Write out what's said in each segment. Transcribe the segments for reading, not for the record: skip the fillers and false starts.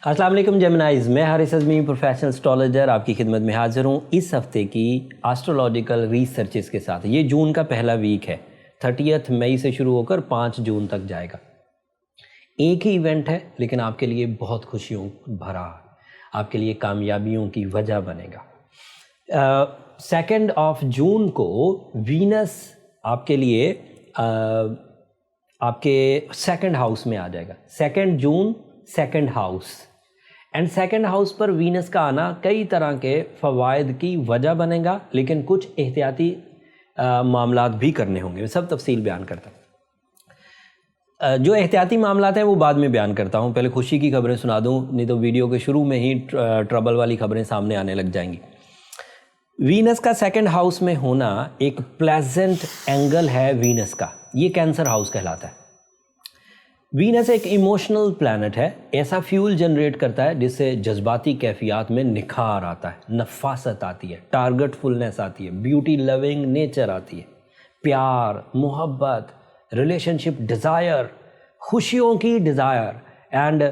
السلام علیکم جیمنائز، میں حارث اعظمی پروفیشنل اسٹرالوجر آپ کی خدمت میں حاضر ہوں اس ہفتے کی آسٹرولوجیکل ریسرچز کے ساتھ۔ یہ جون کا پہلا ویک ہے، 30 مئی سے شروع ہو کر 5 جون تک جائے گا۔ ایک ہی ایونٹ ہے لیکن آپ کے لیے بہت خوشیوں بھرا، آپ کے لیے کامیابیوں کی وجہ بنے گا۔ 2 جون کو وینس آپ کے لیے آپ کے 2nd ہاؤس میں آ جائے گا۔ 2 جون 2nd house, and 2nd house پر وینس کا آنا کئی طرح کے فوائد کی وجہ بنے گا، لیکن کچھ احتیاطی معاملات بھی کرنے ہوں گے۔ میں سب تفصیل بیان کرتا ہوں۔ جو احتیاطی معاملات ہیں وہ بعد میں بیان کرتا ہوں، پہلے خوشی کی خبریں سنا دوں، نہیں تو ویڈیو کے شروع میں ہی ٹربل والی خبریں سامنے آنے لگ جائیں گی۔ وینس کا 2nd ہاؤس میں ہونا ایک پلیزنٹ اینگل ہے وینس کا، یہ کینسر ہاؤس کہلاتا ہے۔ وینس ایک ایموشنل پلانٹ ہے، ایسا فیول جنریٹ کرتا ہے جس سے جذباتی کیفیات میں نکھار آتا ہے، نفاست آتی ہے، ٹارگٹ فلنس آتی ہے، بیوٹی لونگ نیچر آتی ہے، پیار، محبت، ریلیشن شپ ڈیزائر، خوشیوں کی ڈیزائر اینڈ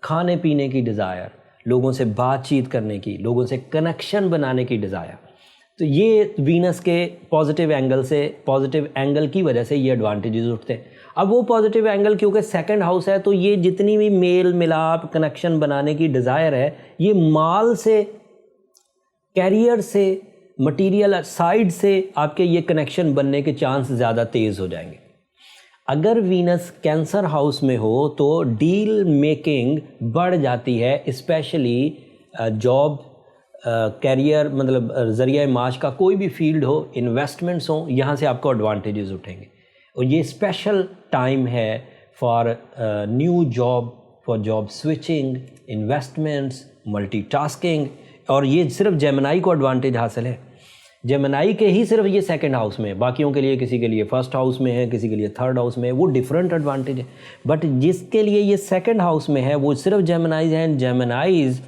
کھانے پینے کی ڈیزائر، لوگوں سے بات چیت کرنے کی، لوگوں سے کنیکشن بنانے کی ڈیزائر۔ تو یہ وینس کے پازیٹیو اینگل کی وجہ سے یہ ایڈوانٹیجز اٹھتے ہیں۔ اب وہ پازیٹیو اینگل کیونکہ 2nd ہاؤس ہے تو یہ جتنی بھی میل ملاپ کنیکشن بنانے کی ڈیزائر ہے، یہ مال سے، کیریئر سے، مٹیریل سائڈ سے آپ کے یہ کنیکشن بننے کے چانس زیادہ تیز ہو جائیں گے۔ اگر وینس کینسر ہاؤس میں ہو تو ڈیل میکنگ بڑھ جاتی ہے، اسپیشلی جاب، کیریئر، مطلب ذریعہ معاش کا کوئی بھی فیلڈ ہو، انویسٹمنٹس ہوں، یہاں سے آپ کو ایڈوانٹیجز اٹھیں گے۔ اور یہ اسپیشل ٹائم ہے for new job, for job switching, investments, multi tasking, اور یہ صرف جیمنائی کو ایڈوانٹیج حاصل ہے۔ جیمنائی کے ہی صرف یہ 2nd ہاؤس میں ہے، باقیوں کے لیے کسی کے لیے 1st ہاؤس میں ہے، کسی کے لیے 3rd ہاؤس میں ہے، وہ ڈیفرنٹ ایڈوانٹیج ہے۔ بٹ جس کے لیے یہ 2nd ہاؤس میں ہے وہ صرف جیمنائز ہیں۔ جیمنائز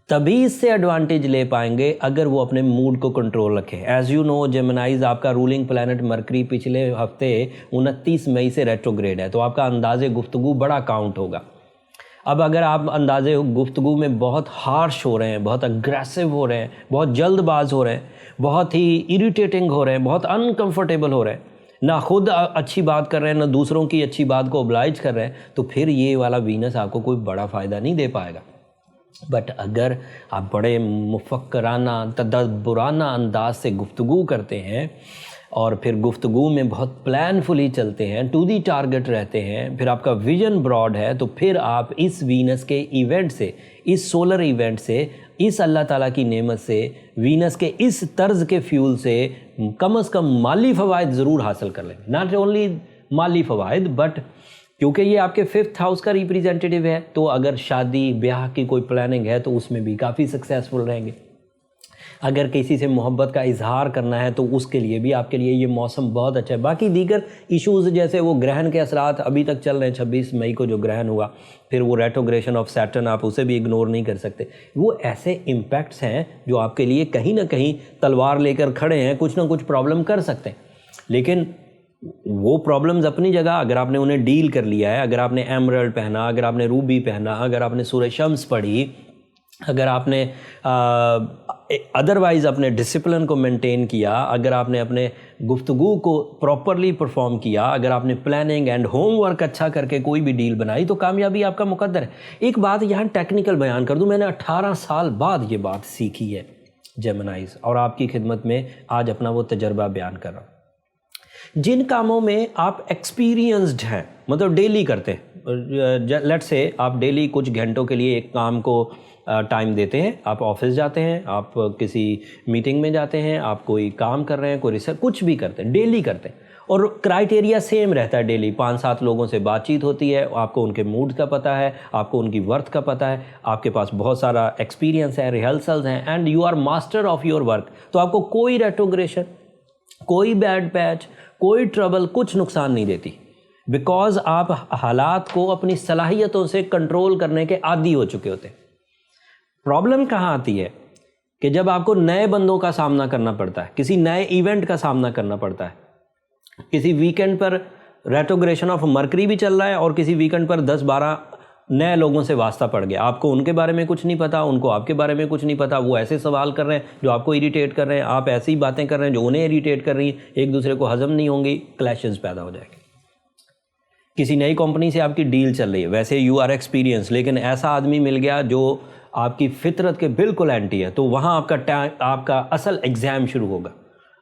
تبھی اس سے ایڈوانٹیج لے پائیں گے اگر وہ اپنے موڈ کو کنٹرول رکھیں۔ ایز یو نو، جیمنائز آپ کا رولنگ پلانٹ مرکری پچھلے ہفتے 29 مئی سے ریٹروگریڈ ہے، تو آپ کا انداز گفتگو بڑا کاؤنٹ ہوگا۔ اب اگر آپ انداز گفتگو میں بہت ہارش ہو رہے ہیں، بہت اگریسو ہو رہے ہیں، بہت جلد باز ہو رہے ہیں، بہت ہی اریٹیٹنگ ہو رہے ہیں، بہت انکمفرٹیبل ہو رہے ہیں، نہ خود اچھی بات کر رہے ہیں نہ دوسروں کی اچھی بات کو oblige کر رہے ہیں، تو پھر یہ والا وینس آپ کو کوئی بڑا فائدہ نہیں دے پائے گا۔ بٹ اگر آپ بڑے مفکرانہ، تدبرانہ انداز سے گفتگو کرتے ہیں اور پھر گفتگو میں بہت پلان فلی چلتے ہیں، ٹو دی ٹارگٹ رہتے ہیں، پھر آپ کا ویژن براڈ ہے، تو پھر آپ اس وینس کے ایونٹ سے، اس سولر ایونٹ سے، اس اللہ تعالیٰ کی نعمت سے، وینس کے اس طرز کے فیول سے کم از کم مالی فوائد ضرور حاصل کر لیں۔ ناٹ اونلی مالی فوائد، بٹ کیونکہ یہ آپ کے 5th ہاؤس کا ریپریزنٹیٹیو ہے، تو اگر شادی بیاہ کی کوئی پلاننگ ہے تو اس میں بھی کافی سکسیسفل رہیں گے۔ اگر کسی سے محبت کا اظہار کرنا ہے تو اس کے لیے بھی آپ کے لیے یہ موسم بہت اچھا ہے۔ باقی دیگر ایشوز جیسے وہ گرہن کے اثرات ابھی تک چل رہے ہیں، 26 مئی کو جو گرہن ہوا، پھر وہ ریٹروگریشن آف سیٹرن، آپ اسے بھی اگنور نہیں کر سکتے۔ وہ ایسے امپیکٹس ہیں جو آپ کے لیے کہیں نہ کہیں تلوار لے کر کھڑے ہیں، کچھ نہ کچھ پرابلم کر سکتے ہیں، لیکن وہ پرابلمز اپنی جگہ اگر آپ نے انہیں ڈیل کر لیا ہے، اگر آپ نے ایمرلڈ پہنا، اگر آپ نے روبی پہنا، اگر آپ نے سورہ شمس پڑھی، اگر آپ نے ادروائز اپنے ڈسپلن کو مینٹین کیا، اگر آپ نے اپنے گفتگو کو پراپرلی پرفارم کیا، اگر آپ نے پلاننگ اینڈ ہوم ورک اچھا کر کے کوئی بھی ڈیل بنائی، تو کامیابی آپ کا مقدر ہے۔ ایک بات یہاں ٹیکنیکل بیان کر دوں، میں نے 18 سال بعد یہ بات سیکھی ہے جیمنائز، اور آپ کی خدمت میں آج اپنا وہ تجربہ بیان کر رہا ہوں۔ جن کاموں میں آپ ایکسپیرینسڈ ہیں، مطلب ڈیلی کرتے ہیں، لیٹ سے آپ ڈیلی کچھ گھنٹوں کے لیے ایک کام کو ٹائم دیتے ہیں، آپ آفس جاتے ہیں، آپ کسی میٹنگ میں جاتے ہیں، آپ کوئی کام کر رہے ہیں، کوئی ریسرچ، کچھ بھی کرتے ہیں، ڈیلی کرتے ہیں، اور کرائٹیریا سیم رہتا ہے ڈیلی، 5-7 لوگوں سے بات چیت ہوتی ہے، آپ کو ان کے موڈ کا پتہ ہے، آپ کو ان کی ورتھ کا پتہ ہے، آپ کے پاس بہت سارا ایکسپیرینس ہے، ریہرسلز ہیں، and you are master of your work, تو آپ کو کوئی ریٹروگریشن، کوئی بیڈ پیچ، کوئی ٹربل، کچھ نقصان نہیں دیتی، بیکاز آپ حالات کو اپنی صلاحیتوں سے کنٹرول کرنے کے عادی ہو چکے ہوتے ہیں۔ پرابلم کہاں آتی ہے کہ جب آپ کو نئے بندوں کا سامنا کرنا پڑتا ہے، کسی نئے ایونٹ کا سامنا کرنا پڑتا ہے، کسی ویکنڈ پر ریٹروگریشن آف مرکری بھی چل رہا ہے اور کسی ویکنڈ پر 10-12 نئے لوگوں سے واسطہ پڑ گیا، آپ کو ان کے بارے میں کچھ نہیں پتہ، ان کو آپ کے بارے میں کچھ نہیں پتہ، وہ ایسے سوال کر رہے ہیں جو آپ کو اریٹیٹ کر رہے ہیں، آپ ایسی باتیں کر رہے ہیں جو انہیں اریٹیٹ کر رہی ہیں، ایک دوسرے کو ہضم نہیں ہوں گی، کلیشز پیدا ہو جائیں گے۔ کسی نئی کمپنی سے آپ کی ڈیل چل رہی ہے، ویسے یو آر ایکسپیرینس، لیکن ایسا آدمی مل گیا جو آپ کی فطرت کے بالکل اینٹی ہے، تو وہاں آپ کا اصل ایگزام شروع ہوگا۔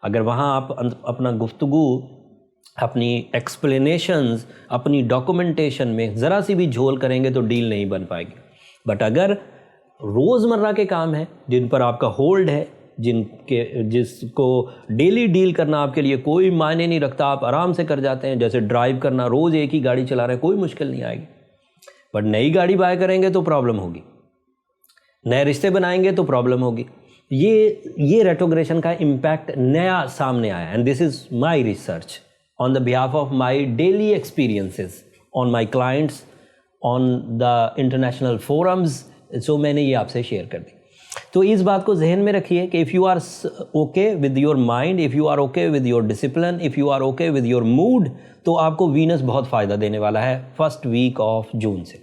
اگر وہاں آپ اپنا گفتگو، اپنی ایکسپلینیشنز، اپنی ڈاکومنٹیشن میں ذرا سی بھی جھول کریں گے تو ڈیل نہیں بن پائے گی۔ بٹ اگر روزمرہ کے کام ہیں جن پر آپ کا ہولڈ ہے، جس کو ڈیلی ڈیل کرنا آپ کے لیے کوئی معنی نہیں رکھتا، آپ آرام سے کر جاتے ہیں، جیسے ڈرائیو کرنا، روز ایک ہی گاڑی چلا رہے ہیں، کوئی مشکل نہیں آئے گی۔ بٹ نئی گاڑی بائی کریں گے تو پرابلم ہوگی، نئے رشتے بنائیں گے تو پرابلم ہوگی۔ یہ ریٹروگریشن کا امپیکٹ نیا سامنے آیا، and this is my research on the behalf of my daily experiences on my clients on the international forums, so میں نے یہ آپ سے شیئر کر دی۔ تو اس بات کو ذہن میں رکھیے کہ if you are okay with your mind, if you are okay with your discipline, if you are okay with your mood, تو آپ کو وینس بہت فائدہ دینے والا ہے فرسٹ ویک آف جون سے۔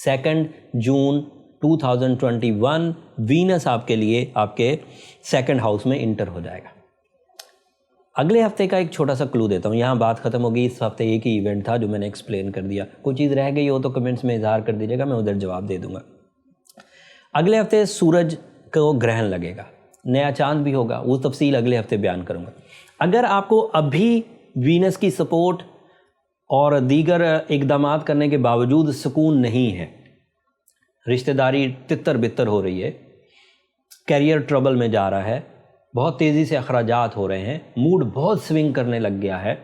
2 جون 2021 وینس آپ کے لیے آپ کے سیکنڈ ہاؤس میں انٹر ہو جائے گا۔ اگلے ہفتے کا ایک چھوٹا سا کلو دیتا ہوں، یہاں بات ختم ہوگی۔ اس ہفتے ایک ہی ایونٹ تھا جو میں نے ایکسپلین کر دیا، کوئی چیز رہ گئی ہو تو کمنٹس میں اظہار کر دیجیے گا، میں ادھر جواب دے دوں گا۔ اگلے ہفتے سورج کو گرہن لگے گا، نیا چاند بھی ہوگا، وہ تفصیل اگلے ہفتے بیان کروں گا۔ اگر آپ کو ابھی وینس کی سپورٹ اور دیگر اقدامات کرنے کے باوجود سکون نہیں ہے، رشتہ داری تتر بتر ہو رہی ہے، کیریئر ٹربل میں جا رہا ہے، بہت تیزی سے اخراجات ہو رہے ہیں، موڈ بہت سوئنگ کرنے لگ گیا ہے،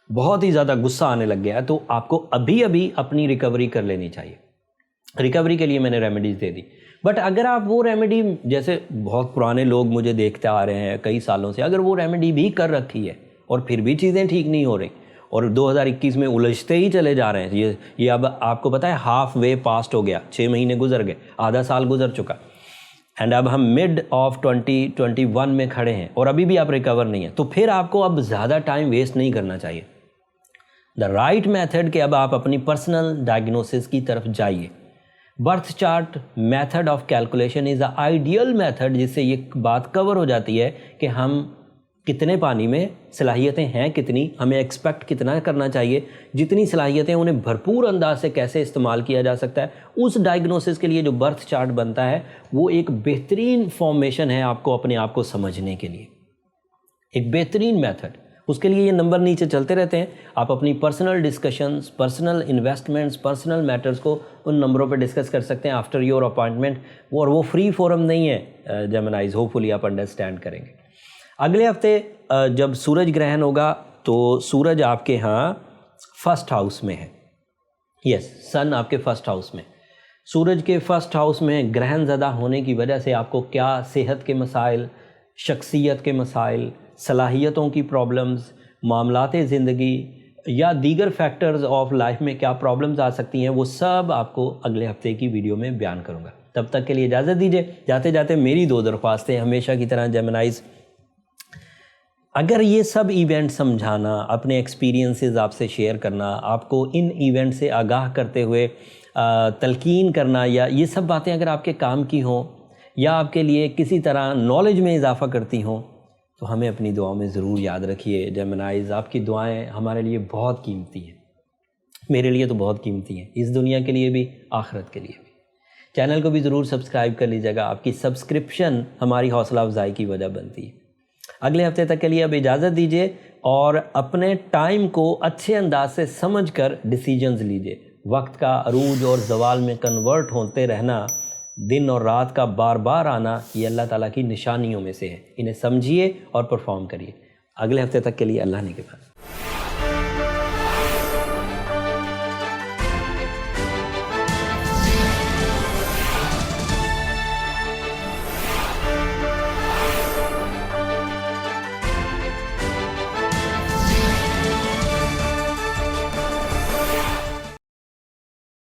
بہت ہی زیادہ غصہ آنے لگ گیا ہے، تو آپ کو ابھی اپنی ریکوری کر لینی چاہیے۔ ریکوری کے لیے میں نے ریمیڈیز دے دی، بٹ اگر آپ وہ ریمیڈی، جیسے بہت پرانے لوگ مجھے دیکھتے آ رہے ہیں کئی سالوں سے، اگر وہ ریمیڈی بھی کر رکھی ہے اور پھر بھی چیزیں ٹھیک نہیں ہو رہی اور 2021 میں الجھتے ہی چلے جا رہے ہیں، یہ اب آپ کو پتہ ہے ہاف وے پاسٹ ہو گیا، 6 مہینے گزر گئے، آدھا سال گزر چکا، اینڈ اب ہم مڈ آف 2021 میں کھڑے ہیں اور ابھی بھی آپ ریکور نہیں ہیں، تو پھر آپ کو اب زیادہ ٹائم ویسٹ نہیں کرنا چاہیے۔ دا رائٹ میتھڈ کہ اب آپ اپنی پرسنل ڈائگنوسس کی طرف جائیے۔ Birth chart method of calculation is a ideal method, جس سے یہ بات کور ہو جاتی ہے کہ ہم کتنے پانی میں صلاحیتیں ہیں، کتنی ہمیں ایکسپیکٹ کتنا کرنا چاہیے، جتنی صلاحیتیں انہیں بھرپور انداز سے کیسے استعمال کیا جا سکتا ہے۔ اس ڈائگنوسس کے لیے جو برتھ چارٹ بنتا ہے وہ ایک بہترین فارمیشن ہے آپ کو اپنے آپ کو سمجھنے کے لیے، ایک بہترین میتھڈ۔ اس کے لیے یہ نمبر نیچے چلتے رہتے ہیں، آپ اپنی personal discussions, personal investments, personal matters کو ان نمبروں پہ ڈسکس کر سکتے ہیں آفٹر یور اپائنٹمنٹ، اور وہ فری فورم نہیں ہے جیمنائز، ہوپ فلی آپ انڈرسٹینڈ کریں گے۔ اگلے ہفتے جب سورج گرہن ہوگا تو سورج آپ کے ہاں فرسٹ ہاؤس میں ہے، یس، سن آپ کے فرسٹ ہاؤس میں۔ سورج کے فرسٹ ہاؤس میں گرہن زدہ ہونے کی وجہ سے آپ کو کیا صحت کے مسائل، شخصیت کے مسائل، صلاحیتوں کی پرابلمز، معاملات زندگی یا دیگر فیکٹرز آف لائف میں کیا پرابلمز آ سکتی ہیں، وہ سب آپ کو اگلے ہفتے کی ویڈیو میں بیان کروں گا۔ تب تک کے لیے اجازت دیجیے۔ جاتے جاتے میری 2 درخواستیں ہمیشہ کی طرح جیمنائز، اگر یہ سب ایونٹ سمجھانا، اپنے ایکسپیرینسز آپ سے شیئر کرنا، آپ کو ان ایونٹ سے آگاہ کرتے ہوئے تلقین کرنا، یا یہ سب باتیں اگر آپ کے کام کی ہوں یا آپ کے لیے کسی طرح نالج میں اضافہ کرتی ہوں، تو ہمیں اپنی دعاؤں میں ضرور یاد رکھیے۔ جیمنائز، آپ کی دعائیں ہمارے لیے بہت قیمتی ہیں، میرے لیے تو بہت قیمتی ہیں، اس دنیا کے لیے بھی، آخرت کے لیے بھی۔ چینل کو بھی ضرور سبسکرائب کر لیجیے گا، آپ کی سبسکرپشن ہماری حوصلہ افزائی کی وجہ بنتی ہے۔ اگلے ہفتے تک کے لیے اب اجازت دیجیے، اور اپنے ٹائم کو اچھے انداز سے سمجھ کر ڈیسیجنز لیجیے۔ وقت کا عروج اور زوال میں کنورٹ ہوتے رہنا، دن اور رات کا بار بار آنا، یہ اللہ تعالیٰ کی نشانیوں میں سے ہے، انہیں سمجھیے اور پرفارم کریے۔ اگلے ہفتے تک کے لیے اللہ نے کے پاس